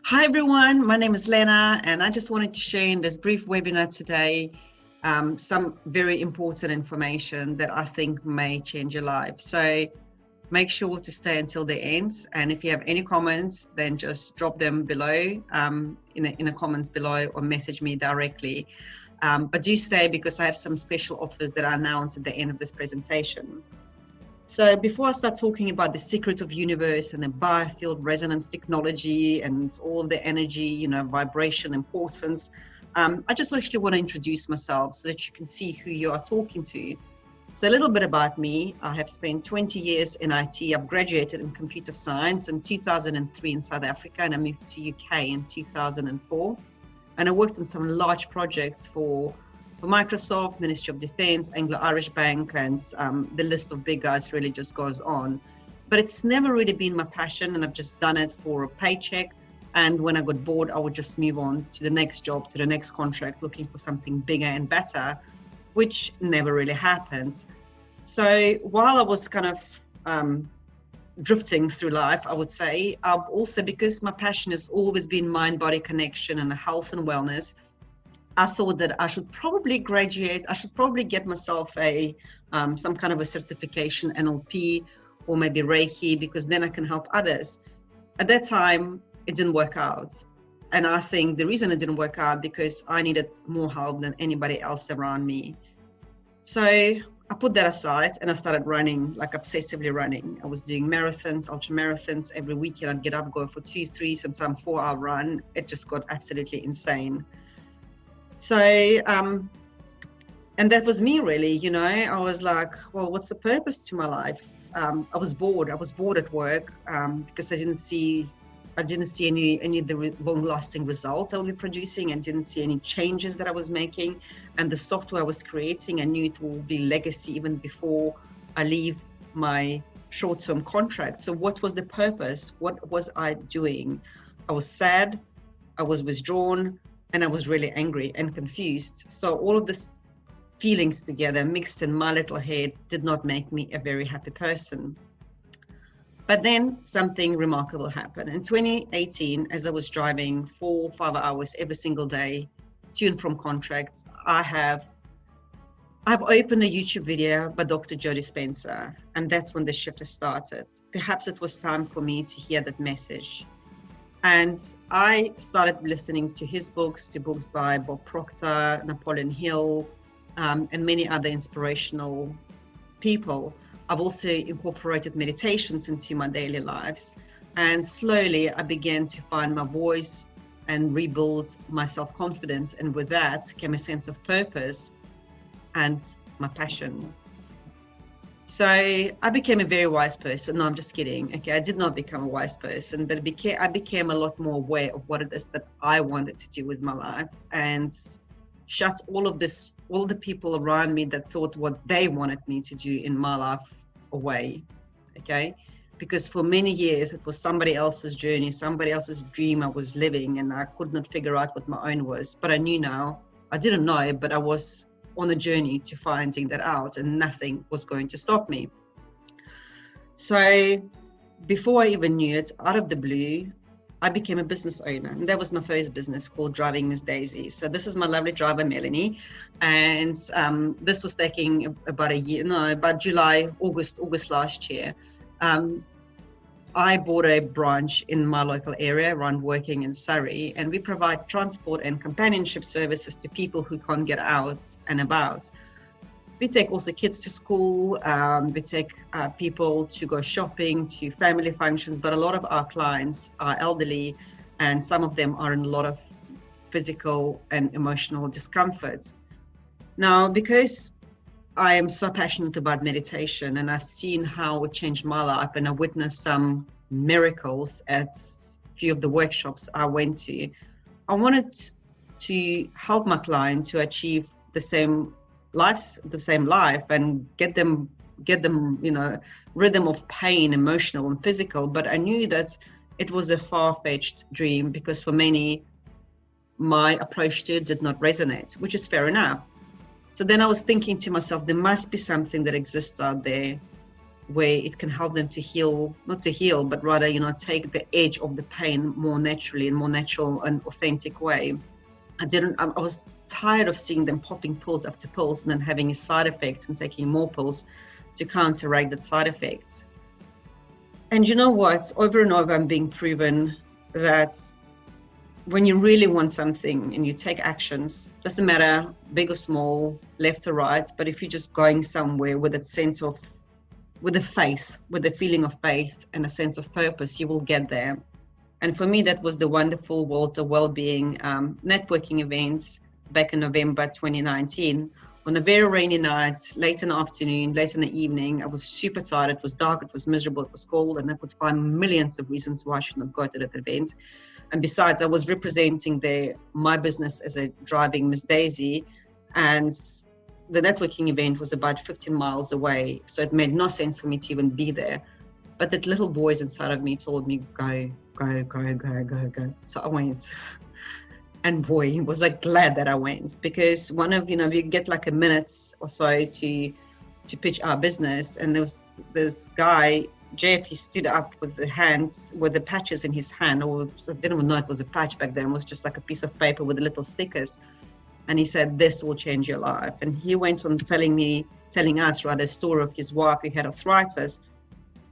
Hi everyone, my name is Lena and I just wanted to share in this brief webinar today some very important information that I think may change your life. So make sure to stay until the end, and if you have any comments then just drop them below in the comments below or message me directly. But do stay because I have some special offers that I announce at the end of this presentation. So before I start talking about the secret of universe and the Biofield resonance technology and all of the energy, vibration importance, I just actually want to introduce myself so that you can see who you are talking to. So a little bit about me. I have spent 20 years in IT. I've graduated in computer science in 2003 in South Africa, and I moved to UK in 2004. And I worked on some large projects for Microsoft, Ministry of Defense, Anglo-Irish Bank, and the list of big guys really just goes on. But it's never really been my passion, and I've just done it for a paycheck. And when I got bored, I would just move on to the next job, to the next contract, looking for something bigger and better, which never really happened. So while I was kind of drifting through life, I would say, I've also, because my passion has always been mind-body connection and health and wellness, I thought that I should probably graduate. I should probably get myself a some kind of a certification, NLP or maybe Reiki, because then I can help others. At that time, it didn't work out. And I think the reason it didn't work out because I needed more help than anybody else around me. So I put that aside and I started running, like obsessively running. I was doing marathons, ultra marathons. Every weekend I'd get up, go for 2, 3, sometimes 4-hour run. It just got absolutely insane. So, and that was me really, I was like, well, what's the purpose to my life? I was bored at work because I didn't see any of the long-lasting results I would be producing, and didn't see any changes that I was making. And the software I was creating, I knew it will be legacy even before I leave my short-term contract. So what was the purpose? What was I doing? I was sad, I was withdrawn, and I was really angry and confused. So all of these feelings together mixed in my little head did not make me a very happy person. But then something remarkable happened. In 2018, as I was driving 4 or 5 hours every single day to and from contracts, I've opened a YouTube video by Dr. Joe Dispenza, and that's when the shift started. Perhaps it was time for me to hear that message. And I started listening to his books, to books by Bob Proctor, Napoleon Hill, and many other inspirational people. I've also incorporated meditations into my daily lives. And slowly I began to find my voice and rebuild my self-confidence. And with that came a sense of purpose and my passion. So I became a very wise person. No, I'm just kidding. Okay, I did not become a wise person, but I became a lot more aware of what it is that I wanted to do with my life, and shut all the people around me that thought what they wanted me to do in my life away. Okay, because for many years it was somebody else's journey, somebody else's dream I was living, and I could not figure out what my own was. But I knew now. I didn't know it, but I was on a journey to finding that out, and nothing was going to stop me. So before I even knew it, out of the blue, I became a business owner, and that was my first business, called Driving Miss Daisy. So this is my lovely driver, Melanie, and this was taking about August last year. I bought a branch in my local area around working in Surrey, and we provide transport and companionship services to people who can't get out and about. We take also kids to school, we take people to go shopping, to family functions, but a lot of our clients are elderly, and some of them are in a lot of physical and emotional discomforts. Now, because I am so passionate about meditation, and I've seen how it changed my life, and I witnessed some miracles at a few of the workshops I went to. I wanted to help my client to achieve the same life, and get them, rhythm of pain, emotional and physical. But I knew that it was a far-fetched dream, because for many, my approach to it did not resonate, which is fair enough. So then I was thinking to myself, there must be something that exists out there where it can help them to heal, not to heal, but rather, take the edge of the pain more naturally, in more natural and authentic way. I was tired of seeing them popping pills after pills and then having a side effect and taking more pills to counteract that side effect. And you know what? Over and over, I'm being proven that when you really want something and you take actions, doesn't matter big or small, left or right, but if you're just going somewhere with a sense of, with a faith, with a feeling of faith and a sense of purpose, you will get there. And for me, that was the wonderful World of Wellbeing networking events back in November 2019. On a very rainy night, late in the afternoon, late in the evening, I was super tired. It was dark, it was miserable, it was cold, and I could find millions of reasons why I should not go to that event. And besides, I was representing my business as a driving Miss Daisy, and the networking event was about 15 miles away. So it made no sense for me to even be there. But that little voice inside of me told me, go, go, go, go, go, go. So I went. And boy, was I glad that I went, because we get like a minute or so to pitch our business. And there was this guy, Jeff, he stood up with the patches in his hand, or I didn't even know it was a patch back then. It was just like a piece of paper with the little stickers. And he said, this will change your life. And he went on telling us a story of his wife who had arthritis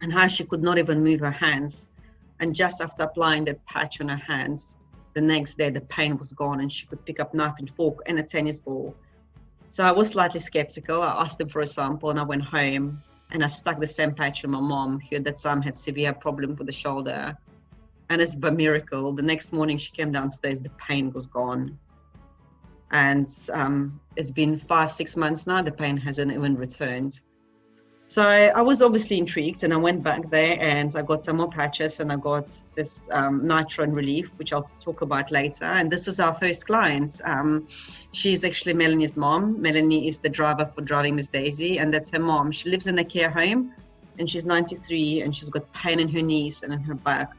and how she could not even move her hands. And just after applying that patch on her hands, the next day the pain was gone and she could pick up knife and fork and a tennis ball. So I was slightly skeptical. I asked him for a sample and I went home and I stuck the same patch on my mom, who at that time had severe problem with the shoulder. And as by miracle, the next morning she came downstairs, the pain was gone. And it's been 5-6 months now, the pain hasn't even returned. So I was obviously intrigued and I went back there and I got some more patches and I got this nitro and relief, which I'll talk about later. And this is our first client. She's actually Melanie's mom. Melanie is the driver for Driving Miss Daisy, and that's her mom. She lives in a care home and she's 93 and she's got pain in her knees and in her back.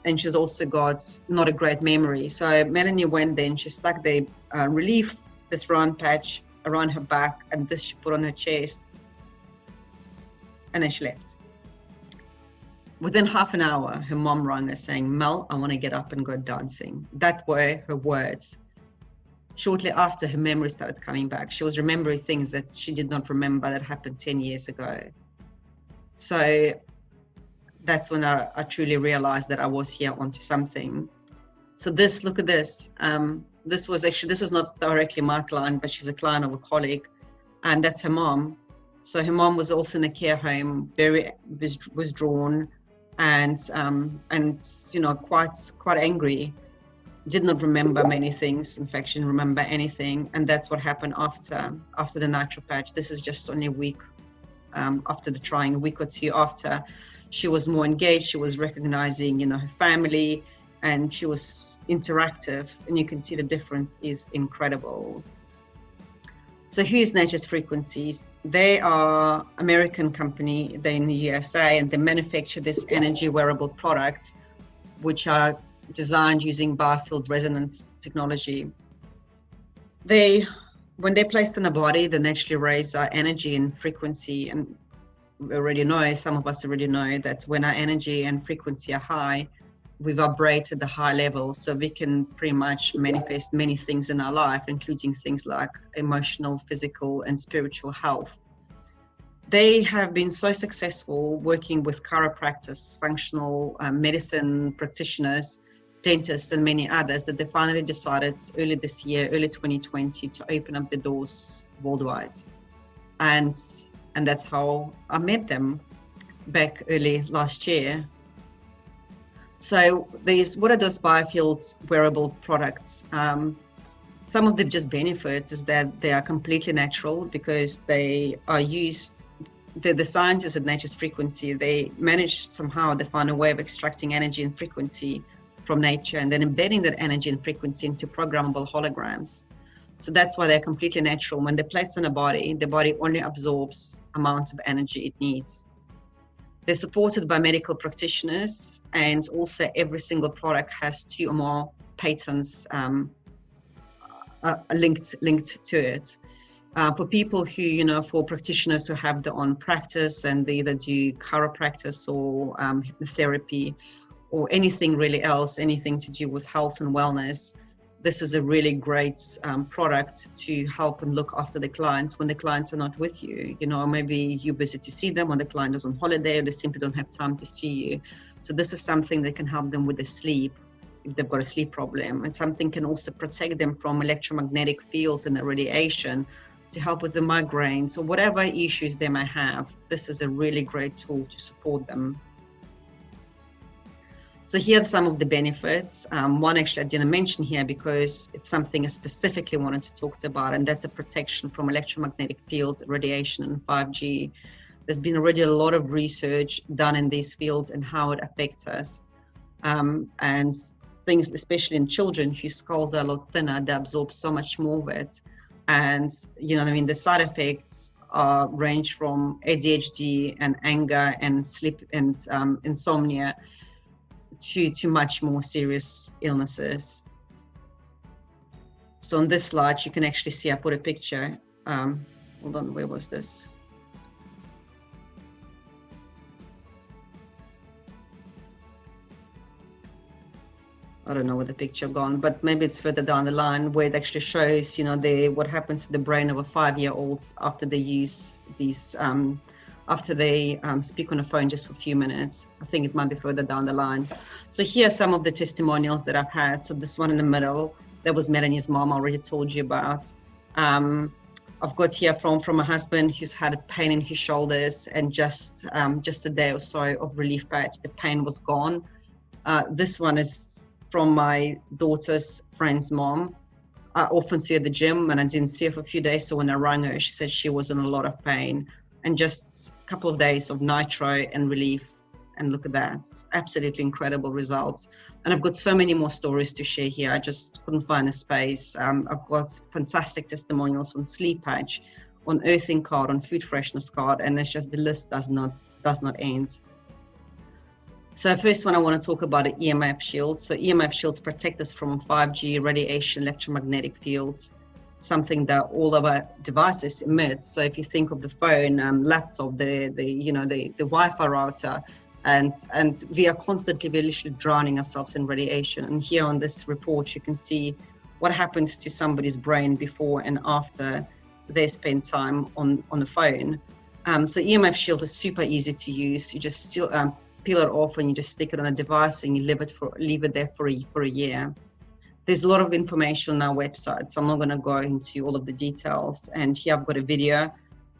And she's also got not a great memory. So Melanie went there and she stuck the relief, this round patch around her back, and this she put on her chest. And then she left. Within half an hour, her mom rang her saying, Mel, I want to get up and go dancing. That were her words. Shortly after, her memory started coming back. She was remembering things that she did not remember that happened 10 years ago. So that's when I truly realized that I was here onto something. So look at this. This is not directly my client, but she's a client of a colleague, and that's her mom. So her mom was also in a care home, very withdrawn, and quite angry. Did not remember many things. In fact, she didn't remember anything, and that's what happened after the nitro patch. This is just only a week after the trying, a week or two after. She was more engaged. She was recognizing, her family, and she was interactive. And you can see the difference is incredible. So who's Nature's Frequencies? They are American company. They're in the USA, and they manufacture this energy wearable products, which are designed using Biofield resonance technology. When they're placed in the body, they naturally raise our energy and frequency. And some of us already know that when our energy and frequency are high, we vibrate at the high level, so we can pretty much manifest many things in our life, including things like emotional, physical, and spiritual health. They have been so successful working with chiropractors, functional medicine practitioners, dentists, and many others, that they finally decided early this year, early 2020, to open up the doors worldwide. And that's how I met them back early last year. So what are those Biofield wearable products? Some of the just benefits is that they are completely natural, because they are used, the scientists at Nature's Frequency, they find a way of extracting energy and frequency from nature and then embedding that energy and frequency into programmable holograms. So that's why they're completely natural. When they're placed in the body only absorbs amounts of energy it needs. They're supported by medical practitioners, and also every single product has 2 or more patents linked to it. For people who, for practitioners who have their own practice and they either do chiropractic or hypnotherapy or anything really else, anything to do with health and wellness, this is a really great product to help and look after the clients when the clients are not with you. Maybe you're busy to see them, or the client is on holiday, or they simply don't have time to see you. So this is something that can help them with the sleep if they've got a sleep problem, and something can also protect them from electromagnetic fields and the radiation to help with the migraines or whatever issues they may have. This is a really great tool to support them. So here are some of the benefits. One actually I didn't mention here because it's something I specifically wanted to talk about, and that's a protection from electromagnetic fields, radiation, and 5G. There's been already a lot of research done in these fields and how it affects us. And things, especially in children whose skulls are a lot thinner, they absorb so much more of it. And the side effects range from ADHD and anger and sleep and insomnia to much more serious illnesses. So on this slide, you can actually see I put a picture. Hold on, where was this? I don't know where the picture gone, but maybe it's further down the line where it actually shows, what happens to the brain of a 5-year-olds after they use these, after they speak on a phone just for a few minutes. I think it might be further down the line. So here are some of the testimonials that I've had. So this one in the middle, that was Melanie's mom, I already told you about. I've got here from a husband who's had a pain in his shoulders, and just a day or so of relief patch, the pain was gone. This one is from my daughter's friend's mom. I often see her at the gym, and I didn't see her for a few days. So when I rang her, she said she was in a lot of pain, and just a couple of days of nitro and relief. And look at that, absolutely incredible results. And I've got so many more stories to share here. I just couldn't find the space. I've got fantastic testimonials on sleep patch, on earthing card, on food freshness card, and it's just the list does not end. So first one, I want to talk about an EMF shield. So EMF shields protect us from 5G, radiation, electromagnetic fields, something that all of our devices emit. So if you think of the phone, laptop, the Wi-Fi router, and we are constantly literally drowning ourselves in radiation. And here on this report, you can see what happens to somebody's brain before and after they spend time on the phone. So EMF shield is super easy to use. You just still peel it off and you just stick it on a device and you leave it there for a year. There's a lot of information on our website, so I'm not going to go into all of the details. And here I've got a video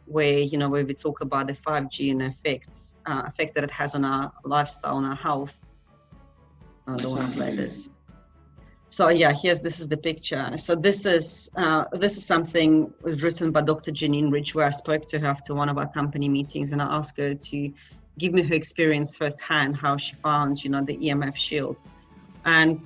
where we talk about the 5G and the effect that it has on our lifestyle and our health. I don't want to play this. So yeah, this is the picture. So this is something written by Dr. Janine Rich, where I spoke to her after one of our company meetings, and I asked her to give me her experience firsthand, how she found, the EMF shields. And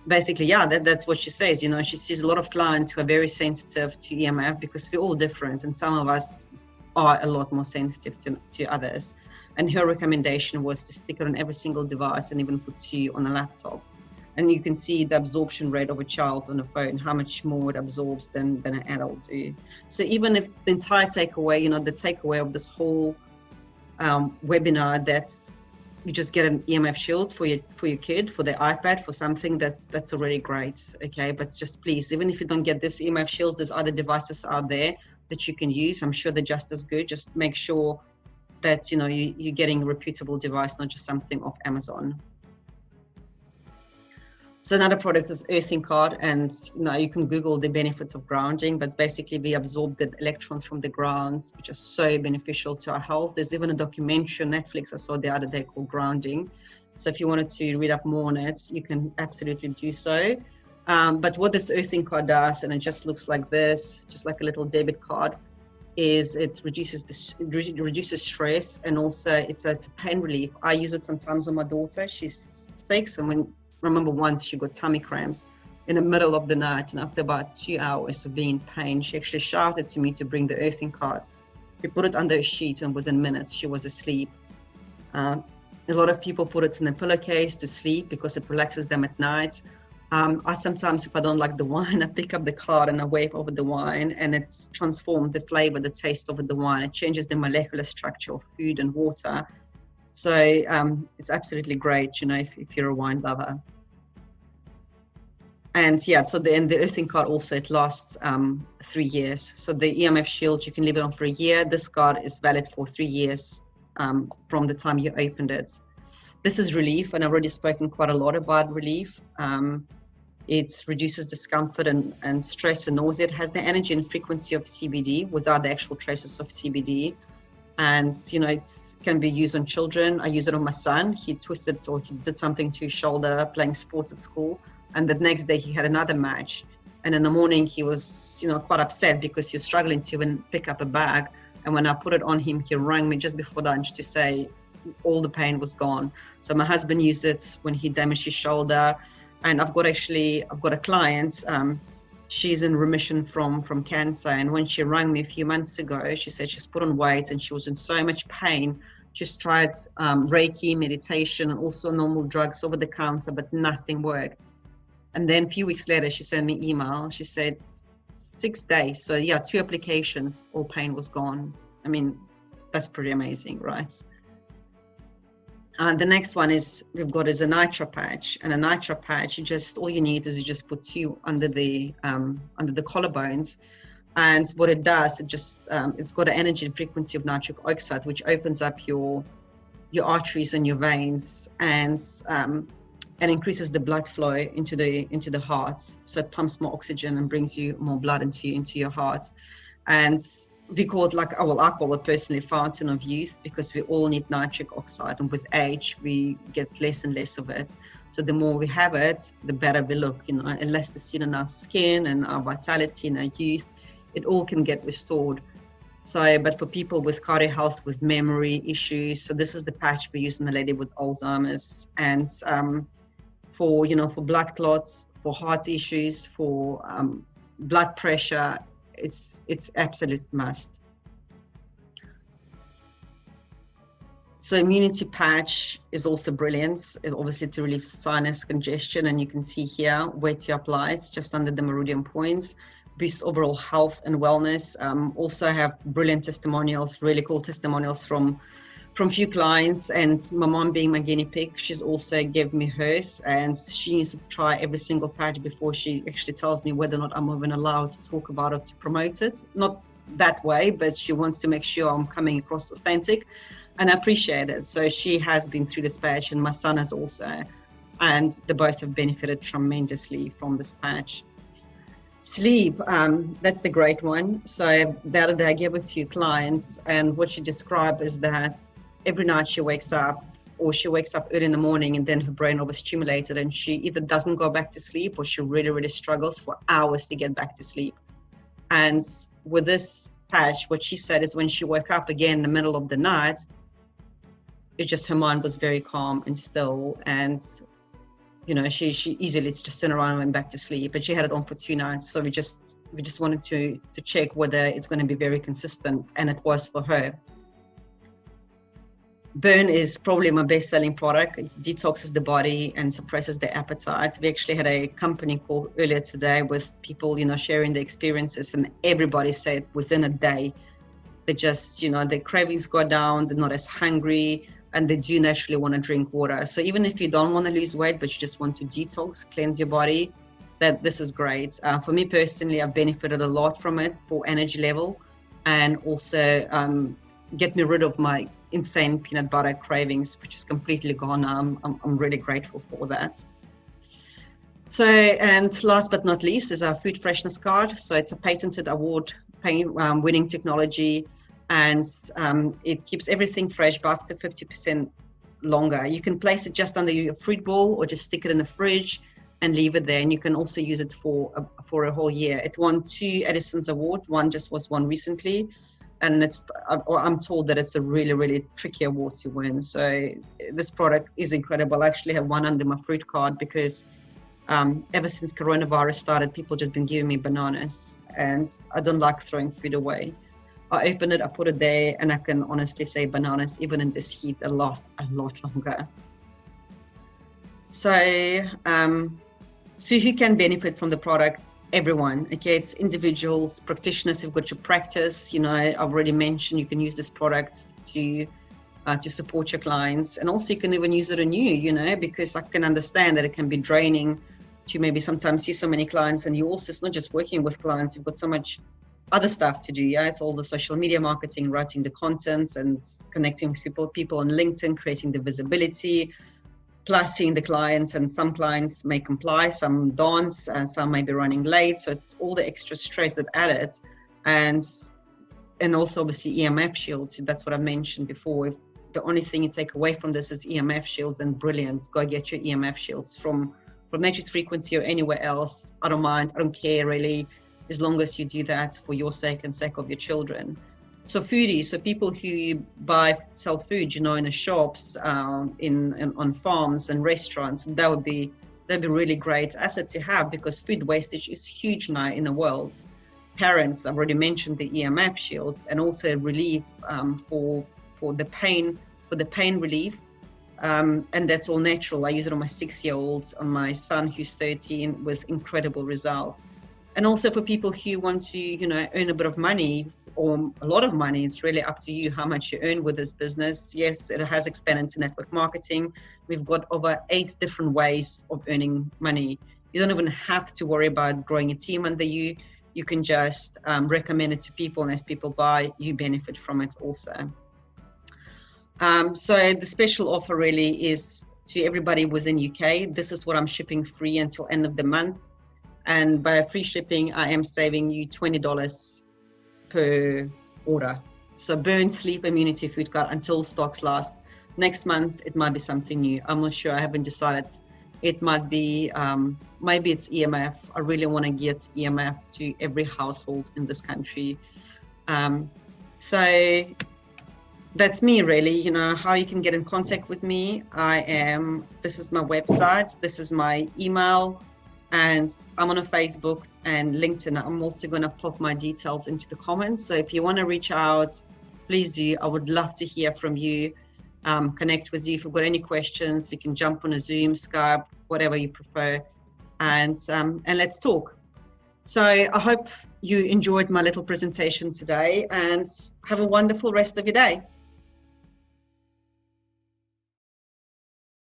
basically, that's what she says. She sees a lot of clients who are very sensitive to EMF because we're all different, and some of us are a lot more sensitive to others. And her recommendation was to stick it on every single device and even put 2 on a laptop. And you can see the absorption rate of a child on a phone, how much more it absorbs than an adult do. So even if the entire takeaway, the takeaway of this whole webinar, that you just get an EMF shield for your kid, for their iPad, for something, that's already great. Okay, but just please, even if you don't get this EMF shields, there's other devices out there that you can use. I'm sure they're just as good. Just make sure that you're getting a reputable device, not just something off Amazon. So another product is earthing card, and you can Google the benefits of grounding, but basically we absorb the electrons from the grounds, which are so beneficial to our health. There's even a documentary on Netflix I saw the other day called Grounding. So if you wanted to read up more on it, you can absolutely do so. But what this earthing card does, and it just looks like this, just like a little debit card, is it reduces stress, and also it's a pain relief. I use it sometimes on my daughter. She's 6, and remember once she got tummy cramps in the middle of the night, and after about 2 hours of being in pain, she actually shouted to me to bring the earthing card. We put it under a sheet, and within minutes she was asleep. A lot of people put it in a pillowcase to sleep because it relaxes them at night. I sometimes, if I don't like the wine, I pick up the card and I wave over the wine, and it's transformed the flavor, the taste of the wine. It changes the molecular structure of food and water. So it's absolutely great, you know, if you're a wine lover. And yeah, so the earthing card also, it lasts 3 years. So the EMF shield, you can leave it on for a year. This card is valid for 3 years from the time you opened it. This is relief, and I've already spoken quite a lot about relief. It reduces discomfort and stress and nausea. It has the energy and frequency of CBD without the actual traces of CBD. And, you know, it can be used on children. I use it on my son. He twisted, or he did something to his shoulder playing sports at school. And the next day he had another match. And in the morning he was, you know, quite upset because he was struggling to even pick up a bag. And when I put it on him, he rang me just before lunch to say all the pain was gone. So my husband used it when he damaged his shoulder. And I've got a client, she's in remission from cancer. And when she rang me a few months ago, she said she's put on weight and she was in so much pain. She's tried Reiki, meditation, and also normal drugs over the counter, but nothing worked. And then a few weeks later, she sent me an email. She said 6 days. So yeah, 2 applications, all pain was gone. I mean, that's pretty amazing, right? The next one we've got is a nitro patch. And a nitro patch, all you need is you just put 2 under the collarbones. And what it does, it's got an energy and frequency of nitric oxide, which opens up your arteries and your veins, and increases the blood flow into the heart. So it pumps more oxygen and brings you more blood into your heart. And we call it, I call it personally, fountain of youth, because we all need nitric oxide, and with age we get less and less of it. So the more we have it, the better we look, you know, elasticity in our skin and our vitality and our youth, it all can get restored. So, but for people with cardio health, with memory issues, so this is the patch we use on the lady with Alzheimer's, and for blood clots, for heart issues, for blood pressure, it's absolute must. So immunity patch is also brilliant. It obviously to relieve sinus congestion, and you can see here where to apply. It's just under the meridian points. Boost overall health and wellness. Also have brilliant testimonials, really cool testimonials from few clients, and my mom being my guinea pig, she's also gave me hers, and she needs to try every single patch before she actually tells me whether or not I'm even allowed to talk about it, to promote it. Not that way, but she wants to make sure I'm coming across authentic, and I appreciate it. So she has been through this patch, and my son has also, and they both have benefited tremendously from this patch. Sleep, that's the great one. So the other day I gave it to clients, and what she described is that every night she wakes up early in the morning, and then her brain overstimulated, and she either doesn't go back to sleep, or she really, really struggles for hours to get back to sleep. And with this patch, what she said is when she woke up again in the middle of the night, it's just her mind was very calm and still, and you know, she easily just turned around and went back to sleep. But she had it on for 2 nights, so we just wanted to check whether it's going to be very consistent, and it was for her. Burn is probably my best-selling product. It detoxes the body and suppresses the appetite. We actually had a company call earlier today with people, you know, sharing their experiences, and everybody said within a day, they just, you know, their cravings go down, they're not as hungry, and they do naturally want to drink water. So even if you don't want to lose weight, but you just want to detox, cleanse your body, that this is great. For me personally, I've benefited a lot from it for energy level, and also get me rid of my insane peanut butter cravings, which is completely gone now. I'm really grateful for that. So, and last but not least is our food freshness card. So it's a patented award-winning technology, and it keeps everything fresh by up to 50% longer. You can place it just under your fruit bowl, or just stick it in the fridge and leave it there, and you can also use it for a whole year. It won 2 Edison's Award. One just was won recently, and I'm told that it's a really, really tricky award to win. So this product is incredible. I actually have one under my fruit card, because ever since coronavirus started, people just been giving me bananas, and I don't like throwing food away. I open it, I put it there, and I can honestly say bananas, even in this heat, they last a lot longer. So So who can benefit from the products? Everyone. Okay, it's individuals, practitioners who've got your practice. I've already mentioned you can use this product to support your clients, and also you can even use it on you. Because I can understand that it can be draining to maybe sometimes see so many clients, and you also, it's not just working with clients, you've got so much other stuff to do. It's all the social media marketing, writing the contents and connecting with people on LinkedIn, creating the visibility, plus seeing the clients. And some clients may comply, some don't, and some may be running late, so it's all the extra stress that added. And also obviously EMF shields, that's what I mentioned before. If the only thing you take away from this is EMF shields, then brilliant, go get your EMF shields from Nature's Frequency or anywhere else. I don't mind, I don't care really, as long as you do that for your sake and sake of your children. So foodies, so people who sell food, in the shops, on farms and restaurants, that'd be really great asset to have, because food wastage is huge now in the world. Parents, I've already mentioned the EMF shields, and also relief for the pain relief. And that's all natural. I use it on my 6-year-olds, on my son who's 13, with incredible results. And also for people who want to, earn a bit of money or a lot of money, it's really up to you how much you earn with this business. Yes, it has expanded to network marketing. We've got over 8 different ways of earning money. You don't even have to worry about growing a team under you. You can just recommend it to people, and as people buy, you benefit from it also. So the special offer really is to everybody within UK. This is what I'm shipping free until end of the month. And by free shipping, I am saving you $20 per order. So burn, sleep, immunity, food card until stocks last. Next month, it might be something new. I'm not sure, I haven't decided. It might be, maybe it's EMF. I really want to get EMF to every household in this country. So that's me really, how you can get in contact with me. This is my website, this is my email, and I'm on a Facebook and LinkedIn. I'm also going to pop my details into the comments. So if you want to reach out, please do. I would love to hear from you, connect with you. If you've got any questions, we can jump on a Zoom, Skype, whatever you prefer, and let's talk. So I hope you enjoyed my little presentation today, and have a wonderful rest of your day.